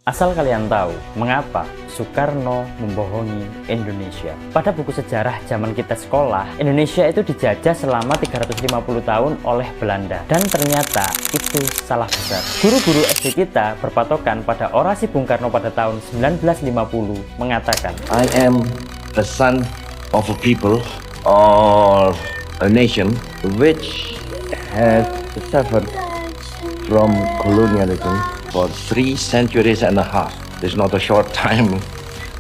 Asal kalian tahu, mengapa Soekarno membohongi Indonesia. Pada buku sejarah zaman kita sekolah, Indonesia itu dijajah selama 350 tahun oleh Belanda. Dan ternyata itu salah besar. Guru-guru SD kita berpatokan pada orasi Bung Karno pada tahun 1950 mengatakan, I am the son of a people or a nation which has suffered from colonialism for 3 centuries and a half. It's not a short time.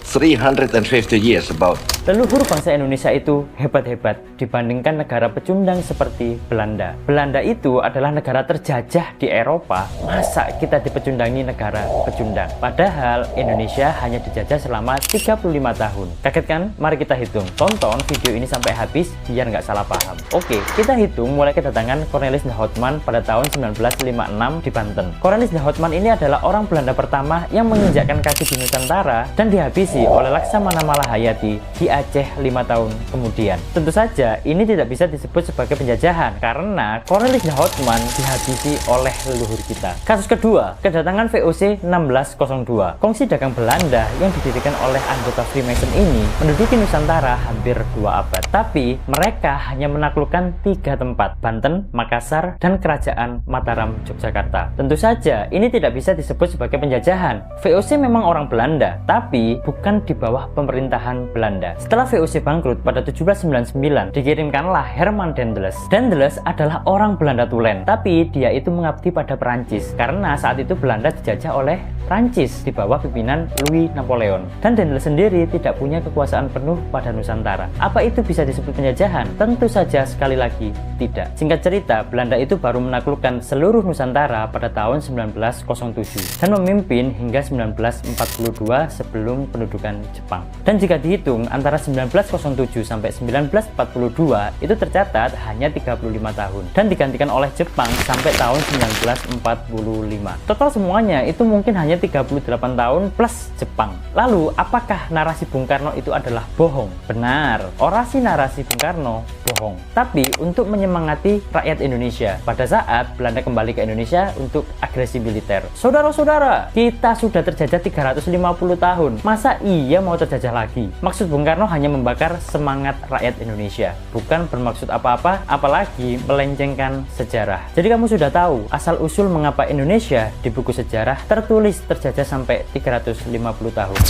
350 years about. Leluhur bangsa Indonesia itu hebat-hebat dibandingkan negara pecundang seperti Belanda. Belanda itu adalah negara terjajah di Eropa. Masa kita dipecundangi negara pecundang? Padahal Indonesia hanya dijajah selama 35 tahun. Kaget kan? Mari kita hitung. Tonton video ini sampai habis biar nggak salah paham. Oke, kita hitung mulai kedatangan Cornelis de Houtman pada tahun 1956 di Banten. Cornelis de Houtman ini adalah orang Belanda pertama yang menginjakkan kaki di Nusantara dan dihabisi oleh Laksamana Malahayati di Aceh 5 tahun kemudian. Tentu saja ini tidak bisa disebut sebagai penjajahan karena Cornelis de Houtman dihabisi oleh leluhur kita. Kasus kedua, kedatangan VOC 1602. Kongsi dagang Belanda yang didirikan oleh anggota Freemason ini menduduki Nusantara hampir 2 abad. Tapi mereka hanya menaklukkan 3 tempat, Banten, Makassar, dan Kerajaan Mataram, Yogyakarta. Tentu saja ini tidak bisa disebut sebagai penjajahan. VOC memang orang Belanda, tapi bukan di bawah pemerintahan Belanda. Setelah VOC bangkrut pada 1799, dikirimkanlah Herman Daendels. Daendels adalah orang Belanda Tulen, tapi dia itu mengabdi pada Perancis karena saat itu Belanda dijajah oleh Prancis di bawah pimpinan Louis Napoleon. Dan Daendels sendiri tidak punya kekuasaan penuh pada Nusantara. Apa itu bisa disebut penjajahan? Tentu saja sekali lagi tidak. Singkat cerita, Belanda itu baru menaklukkan seluruh Nusantara pada tahun 1907 dan memimpin hingga 1942 sebelum pendudukan Jepang. Dan jika dihitung antara 1907 sampai 1942 itu tercatat hanya 35 tahun dan digantikan oleh Jepang sampai tahun 1945. Total semuanya itu mungkin hanya 38 tahun plus Jepang. Lalu apakah narasi Bung Karno itu adalah bohong? Benar, orasi narasi Bung Karno bohong. Tapi untuk menyemangati rakyat Indonesia pada saat Belanda kembali ke Indonesia untuk agresi militer. Saudara-saudara, kita sudah terjajah 350 tahun. Masa iya mau terjajah lagi? Maksud Bung Karno hanya membakar semangat rakyat Indonesia, bukan bermaksud apa-apa, apalagi melencengkan sejarah. Jadi kamu sudah tahu asal-usul mengapa Indonesia di buku sejarah tertulis terjajah sampai 350 tahun.